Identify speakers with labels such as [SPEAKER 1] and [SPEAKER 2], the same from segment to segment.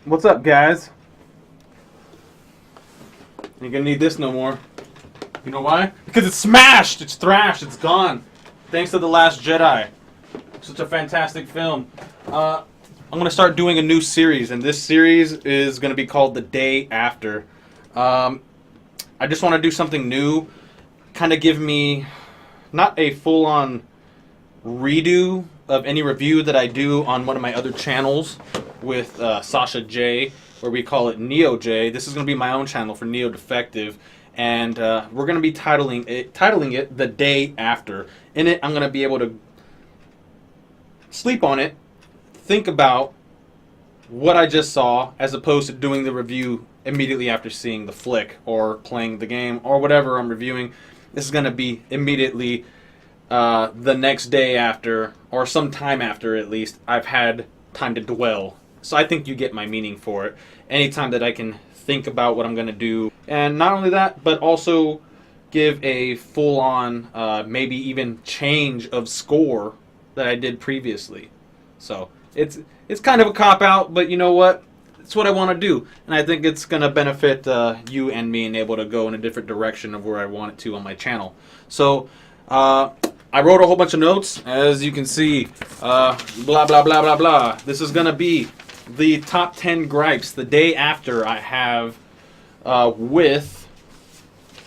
[SPEAKER 1] What's up, guys? Ain't gonna need this no more. You know why? Because it's smashed! It's thrashed! It's gone! Thanks to The Last Jedi. Such a fantastic film. I'm gonna start doing a new series, and this series is gonna be called The Day After. I just want to do something new. Kind of give me not a full-on redo of any review that I do on one of my other channels with Sasha J, where we call it Neo J. This is going to be my own channel for Neo Defective, and we're going to be titling it The Day After. In it, I'm going to be able to sleep on it, think about what I just saw, as opposed to doing the review immediately after seeing the flick or playing the game or whatever I'm reviewing. This is going to be immediately the next day after, or some time after at least, I've had time to dwell. So I think you get my meaning for it. Anytime that I can think about what I'm going to do. And not only that, but also give a full-on, maybe even change of score that I did previously. So it's kind of a cop-out, but you know what? It's what I want to do. And I think it's going to benefit you and me and able to go in a different direction of where I want it to on my channel. So I wrote a whole bunch of notes, as you can see. Blah, blah, blah, blah, blah. This is going to be the top 10 gripes the day after I have with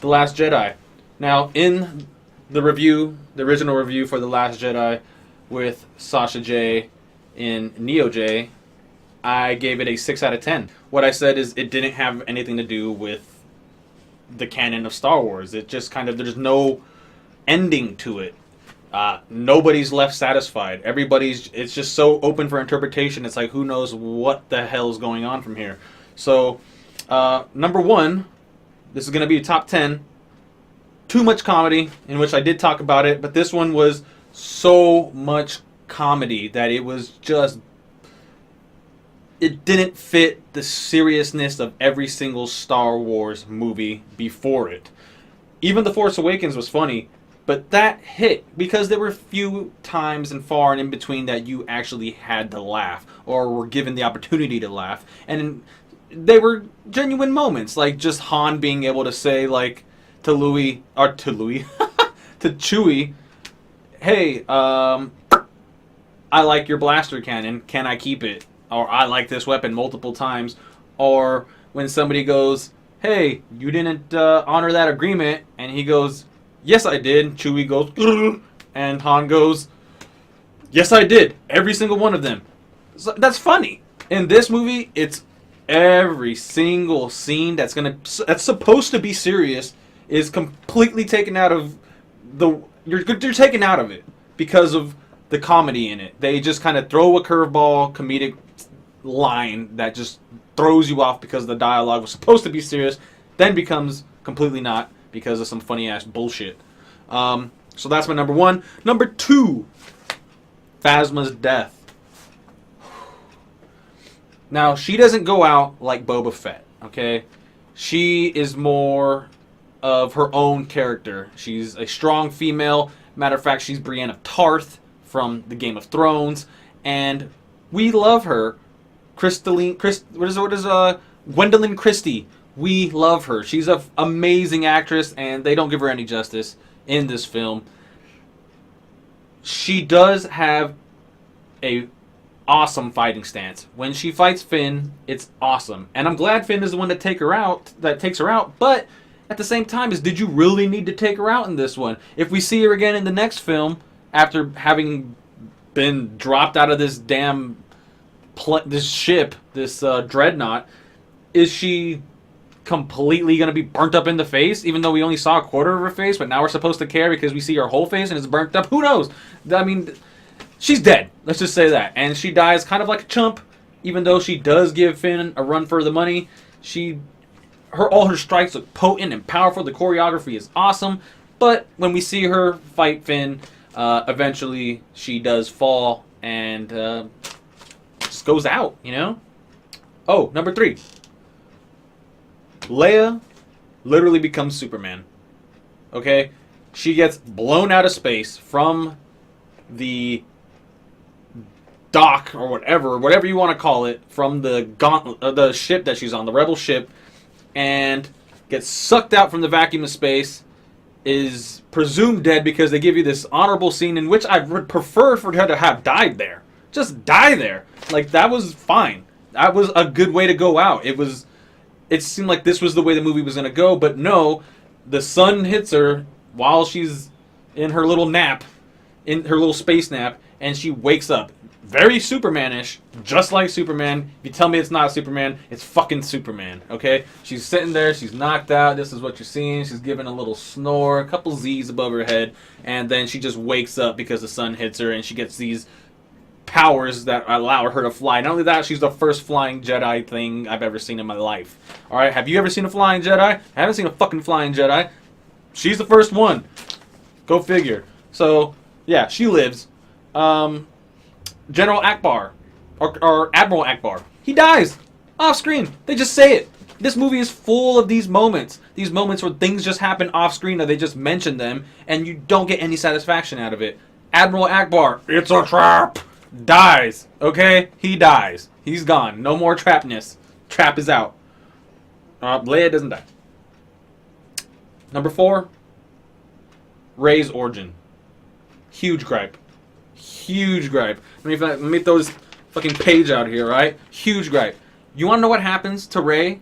[SPEAKER 1] The Last Jedi. Now, in the review, the original review for The Last Jedi with Sasha J and Neo J, I gave it a 6 out of 10. What I said is it didn't have anything to do with the canon of Star Wars. It just kind of, there's no ending to it. Nobody's left satisfied. It's just so open for interpretation. It's like, who knows what the hell is going on from here. So, number one, this is going to be a top 10. Too much comedy, in which I did talk about it, but this one was so much comedy that it was just, it didn't fit the seriousness of every single Star Wars movie before it. Even The Force Awakens was funny, but that hit because there were few times and far and in between that you actually had to laugh or were given the opportunity to laugh. And they were genuine moments, like just Han being able to say, like, to Chewie, hey, I like your blaster cannon, can I keep it? Or I like this weapon multiple times. Or when somebody goes, hey, you didn't honor that agreement, and he goes, yes, I did. Chewie goes, grr, and Han goes, yes, I did. Every single one of them. So that's funny. In this movie, it's every single scene that's supposed to be serious is completely taken out of you're taken out of it because of the comedy in it. They just kind of throw a curveball comedic line that just throws you off because the dialogue was supposed to be serious, then becomes completely not because of some funny ass bullshit. So that's my number one. Number two, Phasma's Death. Now, she doesn't go out like Boba Fett, okay? She is more of her own character. She's a strong female. Matter of fact, she's Brienne of Tarth from the Game of Thrones, and we love her. Gwendolyn Christie. We love her. She's an amazing actress, and they don't give her any justice in this film. She does have a awesome fighting stance. When she fights Finn, it's awesome. And I'm glad Finn is the one that takes her out, but at the same time, did you really need to take her out in this one? If we see her again in the next film, after having been dropped out of this damn this ship, this dreadnought, is she completely going to be burnt up in the face, even though we only saw a quarter of her face, but now we're supposed to care because we see her whole face and it's burnt up? Who knows? I mean, she's dead. Let's just say that. And she dies kind of like a chump, even though she does give Finn a run for the money. All her strikes look potent and powerful. The choreography is awesome. But when we see her fight Finn, eventually she does fall and just goes out, you know? Oh, number three. Leia literally becomes Superman. Okay? She gets blown out of space from the dock or whatever you want to call it, from the ship that she's on, the rebel ship, and gets sucked out from the vacuum of space, is presumed dead because they give you this honorable scene in which I would prefer for her to have died there. Just die there. Like, that was fine. That was a good way to go out. It seemed like this was the way the movie was going to go, but no, the sun hits her while she's in her little nap, in her little space nap, and she wakes up. Very Superman-ish, just like Superman. If you tell me it's not Superman, it's fucking Superman, okay? She's sitting there, she's knocked out, this is what you're seeing. She's giving a little snore, a couple Z's above her head, and then she just wakes up because the sun hits her, and she gets these powers that allow her to fly. Not only that, she's the first flying Jedi thing I've ever seen in my life. Alright, have you ever seen a flying Jedi? I haven't seen a fucking flying Jedi. She's the first one. Go figure. So, yeah, she lives. General Akbar, or Admiral Akbar, he dies off screen. They just say it. This movie is full of these moments where things just happen off screen, or they just mention them, and you don't get any satisfaction out of it. Admiral Akbar, it's a trap, dies. Okay, he dies. He's gone. No more trapness. Trap is out. Leia doesn't die. Number 4, Rey's Origin. Huge gripe. Huge gripe. Let me throw this fucking page out here, right? Huge gripe. You want to know what happens to Rey?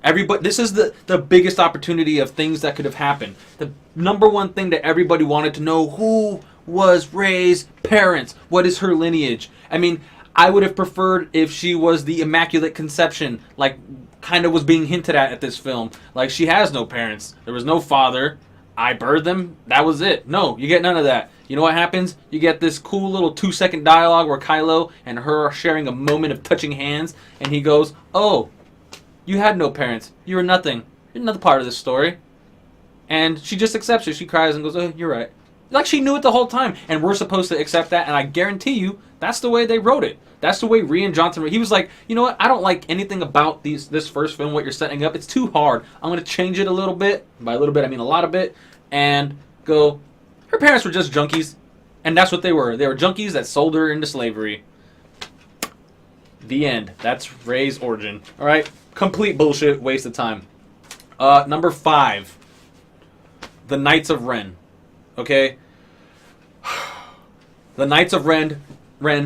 [SPEAKER 1] Everybody. This is the biggest opportunity of things that could have happened. The number one thing that everybody wanted to know: who was Rey's parents? What is her lineage? I mean, I would have preferred if she was the Immaculate Conception, like kind of was being hinted at this film. Like, she has no parents. There was no father. I birthed them. That was it. No, you get none of that. You know what happens? You get this cool little 2-second dialogue where Kylo and her are sharing a moment of touching hands, and he goes, "Oh, you had no parents. You were nothing. You're another part of this story." And she just accepts it. She cries and goes, "Oh, you're right." Like, she knew it the whole time, and we're supposed to accept that, and I guarantee you, that's the way they wrote it. That's the way Rian Johnson wrote. He was like, you know what? I don't like anything about this first film, what you're setting up. It's too hard. I'm going to change it a little bit. By a little bit, I mean a lot of bit. And go, her parents were just junkies. And that's what they were. They were junkies that sold her into slavery. The end. That's Rey's Origin. Alright? Complete bullshit. Waste of time. Number 5. The Knights of Ren. Okay? The Knights of Ren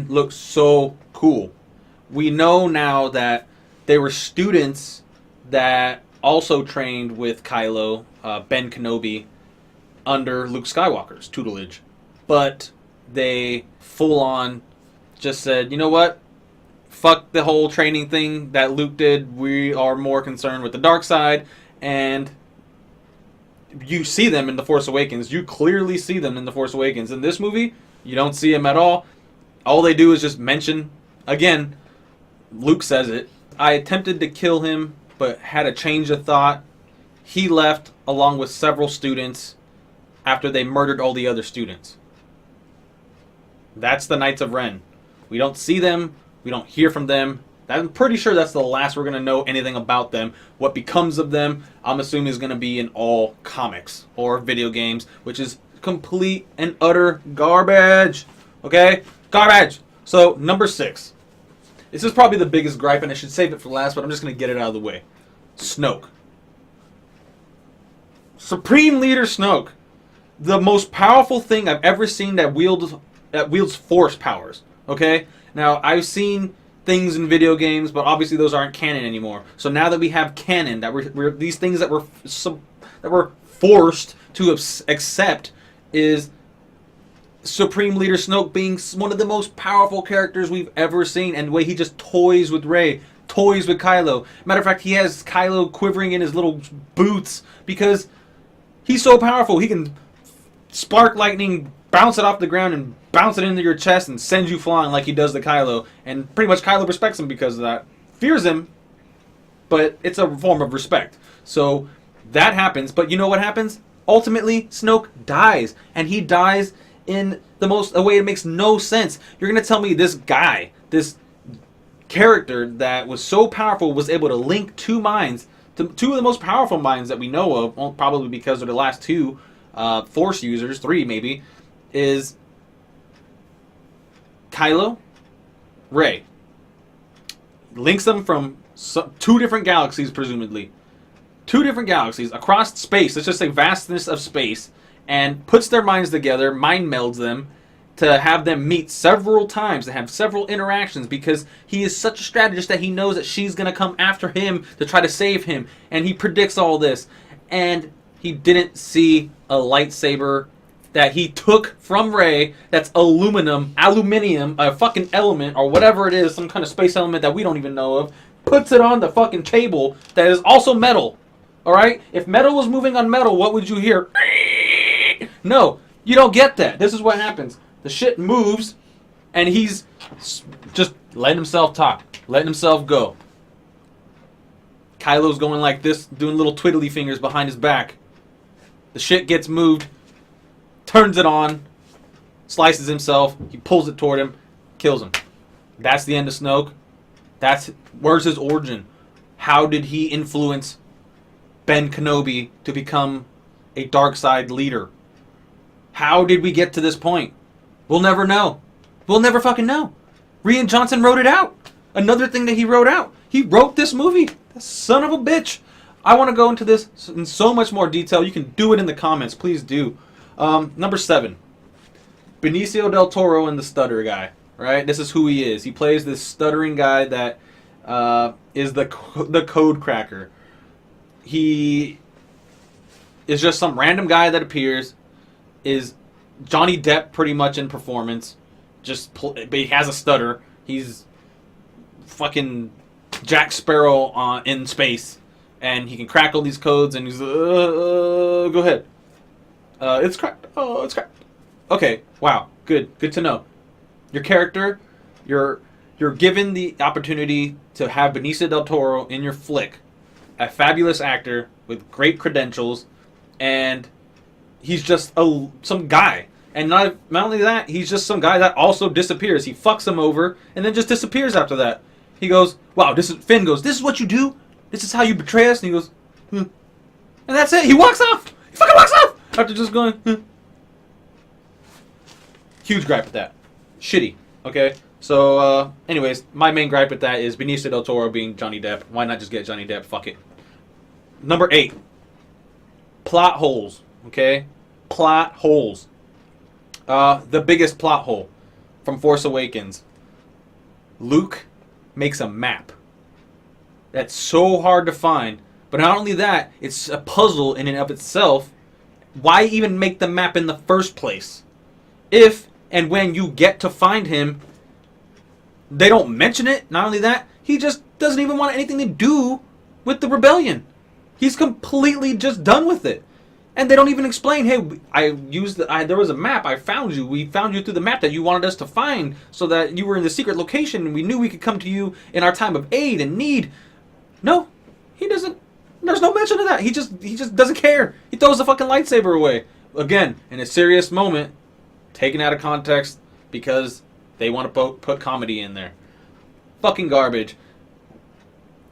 [SPEAKER 1] look so cool. We know now that they were students that also trained with Kylo, Ben Kenobi, under Luke Skywalker's tutelage. But they full on just said, you know what? Fuck the whole training thing that Luke did. We are more concerned with the dark side. And you see them in The Force Awakens. You clearly see them in The Force Awakens. In this movie, you don't see them at all. All they do is just mention, again, Luke says it, "I attempted to kill him, but had a change of thought. He left along with several students after they murdered all the other students." That's the Knights of Ren. We don't see them. We don't hear from them. I'm pretty sure that's the last we're going to know anything about them. What becomes of them, I'm assuming, is going to be in all comics or video games, which is complete and utter garbage. Okay? Garbage! So, number 6. This is probably the biggest gripe, and I should save it for last, but I'm just going to get it out of the way. Snoke. Supreme Leader Snoke. The most powerful thing I've ever seen that wields force powers. Okay? Now, I've seen things in video games, but obviously those aren't canon anymore. So now that we have canon, that we're these things that we're forced to accept, is Supreme Leader Snoke being one of the most powerful characters we've ever seen, and the way he just toys with Rey, toys with Kylo. Matter of fact, he has Kylo quivering in his little boots because he's so powerful. He can spark lightning, bounce it off the ground, and bounce it into your chest and send you flying like he does to Kylo. And pretty much Kylo respects him because of that. Fears him, but it's a form of respect. So that happens. But you know what happens? Ultimately, Snoke dies. And he dies in a way that makes no sense. You're going to tell me this guy, this character that was so powerful, was able to link two minds, two of the most powerful minds that we know of, well, probably because they're the last two Force users, 3 maybe, is Kylo Rey. Links them from two different galaxies, presumably. Two different galaxies across space. Let's just say vastness of space. And puts their minds together, mind melds them, to have them meet several times, to have several interactions, because he is such a strategist that he knows that she's going to come after him to try to save him. And he predicts all this. And he didn't see a lightsaber that he took from Rey that's aluminium, a fucking element, or whatever it is, some kind of space element that we don't even know of, puts it on the fucking table that is also metal. Alright? If metal was moving on metal, what would you hear? No, you don't get that. This is what happens. The shit moves, and he's just letting himself talk, letting himself go. Kylo's going like this, doing little twiddly fingers behind his back. The shit gets moved, turns it on, slices himself, he pulls it toward him, kills him. That's the end of Snoke. Where's his origin? How did he influence Ben Kenobi to become a dark side leader? How did we get to this point? We'll never know. We'll never fucking know. Rian Johnson wrote it out. Another thing that he wrote out. He wrote this movie. That son of a bitch. I want to go into this in so much more detail. You can do it in the comments. Please do. Number 7. Benicio del Toro and the stutter guy. Right? This is who he is. He plays this stuttering guy that is the code cracker. He is just some random guy that appears. Is Johnny Depp pretty much in performance. But he has a stutter. He's fucking Jack Sparrow in space. And he can crack all these codes, and he's go ahead. It's cracked. Oh, it's cracked. Okay, wow, good to know. Your character, you're given the opportunity to have Benicio del Toro in your flick, a fabulous actor with great credentials, and he's just some guy. And not only that, he's just some guy that also disappears. He fucks him over, and then just disappears after that. He goes, wow, Finn goes, this is what you do? This is how you betray us? And he goes, and that's it. He walks off. He fucking walks off after just going, Huge gripe with that. Shitty. Okay? So, anyways, my main gripe with that is Benicio del Toro being Johnny Depp. Why not just get Johnny Depp? Fuck it. Number 8. Plot holes. Okay? Plot holes. The biggest plot hole from Force Awakens. Luke makes a map. That's so hard to find. But not only that, it's a puzzle in and of itself. Why even make the map in the first place? If and when you get to find him, they don't mention it. Not only that, he just doesn't even want anything to do with the rebellion. He's completely just done with it. And they don't even explain, hey, there was a map, I found you. We found you through the map that you wanted us to find so that you were in the secret location and we knew we could come to you in our time of aid and need. No, he doesn't. There's no mention of that. He just doesn't care. He throws the fucking lightsaber away. Again, in a serious moment, taken out of context because they want to put comedy in there. Fucking garbage.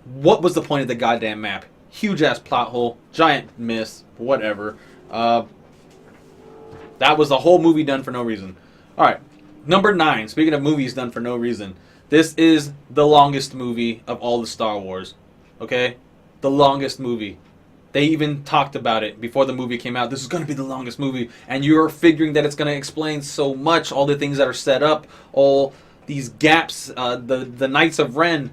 [SPEAKER 1] What was the point of the goddamn map? Huge ass plot hole, giant miss, whatever. That was the whole movie done for no reason. Alright, number 9. Speaking of movies done for no reason. This is the longest movie of all the Star Wars. Okay? The longest movie. They even talked about it before the movie came out. This is going to be the longest movie. And you're figuring that it's going to explain so much. All the things that are set up. All these gaps. The Knights of Ren.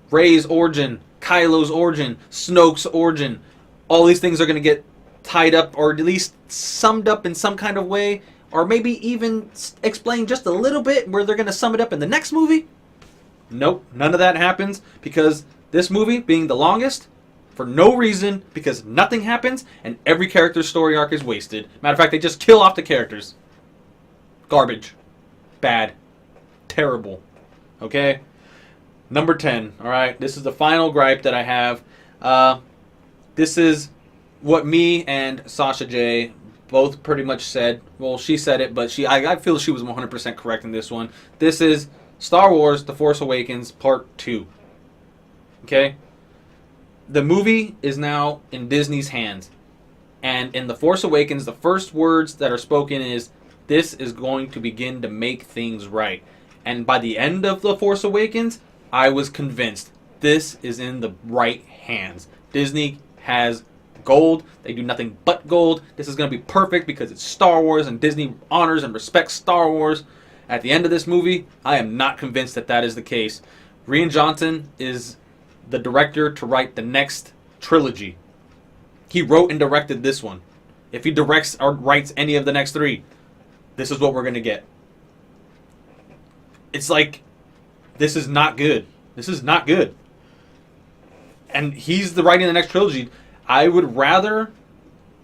[SPEAKER 1] Rey's origin. Kylo's origin. Snoke's origin. All these things are going to get tied up. Or at least summed up in some kind of way. Or maybe even explained just a little bit. Where they're going to sum it up in the next movie. Nope. None of that happens. Because this movie being the longest. For no reason, because nothing happens, and every character's story arc is wasted. Matter of fact, they just kill off the characters. Garbage. Bad. Terrible. Okay? Number 10. Alright, this is the final gripe that I have. This is what me and Sasha J both pretty much said. Well, she said it, but I feel she was 100% correct in this one. This is Star Wars The Force Awakens Part 2. Okay? The movie is now in Disney's hands. And in The Force Awakens, the first words that are spoken is, this is going to begin to make things right. And by the end of The Force Awakens, I was convinced this is in the right hands. Disney has gold. They do nothing but gold. This is going to be perfect because it's Star Wars and Disney honors and respects Star Wars. At the end of this movie, I am not convinced that that is the case. Rian Johnson is the director to write the next trilogy. He wrote and directed this one. If he directs or writes any of the next three, this is what we're going to get. It's like, this is not good. This is not good. And he's the writing the next trilogy. I would rather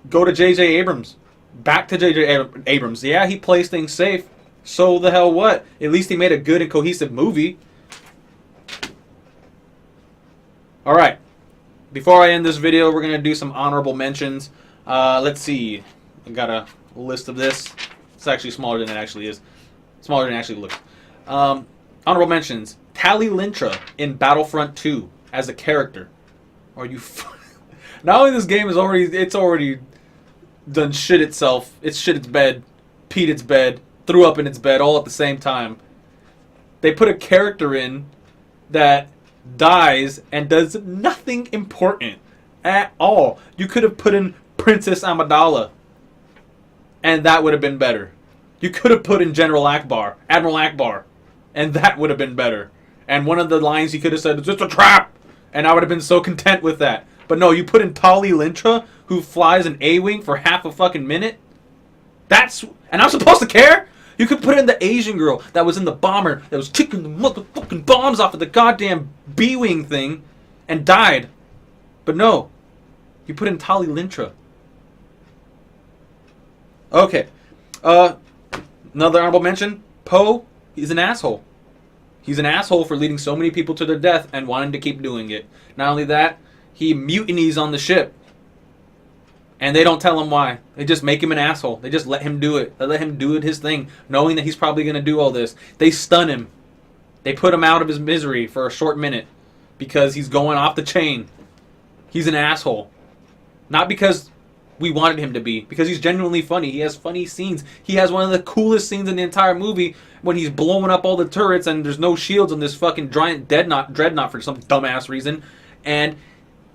[SPEAKER 1] go to J.J. Abrams. Back to J.J. Abrams. Yeah, he plays things safe. So the hell what? At least he made a good and cohesive movie. Alright. Before I end this video, we're going to do some honorable mentions. Let's see. I got a list of this. It's actually smaller than it actually is. Smaller than it actually looks. Honorable mentions. Tali Lintra in Battlefront 2 as a character. Are you... Not only this game is already done shit itself. It's shit its bed, peed its bed, threw up in its bed all at the same time. They put a character in that dies and does nothing important at all. You could have put in Princess Amidala, and that would have been better. You could have put in Admiral Akbar, and that would have been better. And one of the lines he could have said, "It's just a trap," and I would have been so content with that. But no, you put in Tali Lintra, who flies an A-wing for half a fucking minute. And I'm supposed to care? You could put in the Asian girl that was in the bomber that was kicking the motherfucking bombs off of the goddamn B-wing thing and died. But no, you put in Tali Lintra. Okay. Another honorable mention. Poe, he's an asshole. He's an asshole for leading so many people to their death and wanting to keep doing it. Not only that, he mutinies on the ship. And they don't tell him why. They just make him an asshole. They just let him do it. They let him do it his thing, knowing that he's probably going to do all this. They stun him. They put him out of his misery for a short minute because he's going off the chain. He's an asshole. Not because we wanted him to be, because he's genuinely funny. He has funny scenes. He has one of the coolest scenes in the entire movie when he's blowing up all the turrets and there's no shields on this fucking giant dreadnought for some dumbass reason. And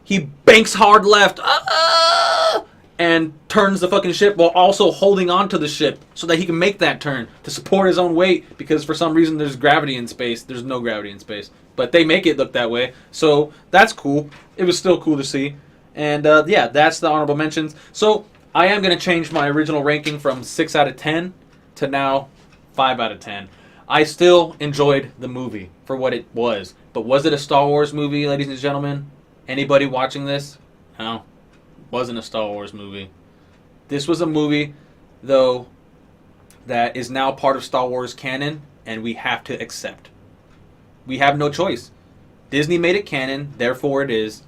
[SPEAKER 1] he banks hard left. And turns the fucking ship while also holding on to the ship so that he can make that turn to support his own weight, because for some reason there's gravity in space. There's no gravity in space, but they make it look that way, so that's cool. It was still cool to see. And yeah, that's the honorable mentions. So I am going to change my original ranking from 6 out of 10 to now 5 out of 10. I still enjoyed the movie for what it was, but was it a Star Wars movie, ladies and gentlemen? Anybody watching this? No. Wasn't a Star Wars movie. This was a movie, though, that is now part of Star Wars canon, and we have to accept. We have no choice. Disney made it canon, therefore it is.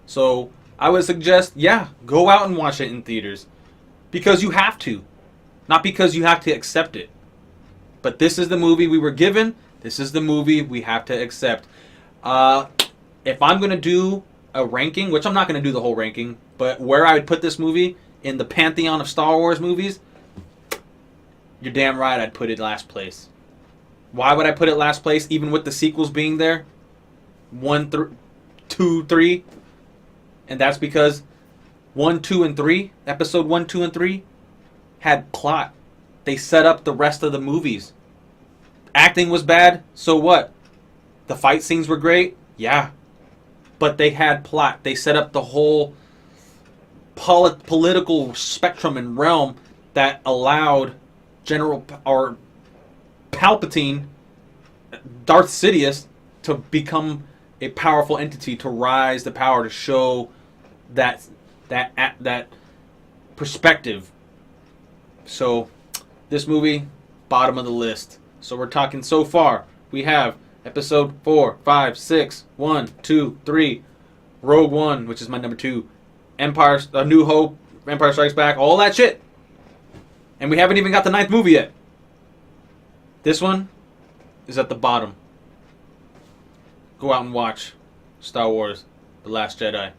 [SPEAKER 1] So I would suggest, yeah, go out and watch it in theaters. Because you have to. Not because you have to accept it. But this is the movie we were given. This is the movie we have to accept. If I'm going to do a ranking, which I'm not going to do the whole ranking, but where I would put this movie in the pantheon of Star Wars movies, you're damn right I'd put it last place. Why would I put it last place, even with the sequels being there? 1, 2, 3. And that's because 1, 2, and 3, episode 1, 2, and 3, had plot. They set up the rest of the movies. Acting was bad, so what? The fight scenes were great? Yeah. But they had plot. They set up the whole political spectrum and realm that allowed General or Palpatine, Darth Sidious, to become a powerful entity, to rise the power, to show that perspective. So this movie, bottom of the list. So we're talking so far. We have Episode 4, 5, 6, 1, 2, 3, Rogue One, which is my number 2, Empire, A New Hope, Empire Strikes Back, all that shit. And we haven't even got the 9th movie yet. This one is at the bottom. Go out and watch Star Wars: The Last Jedi.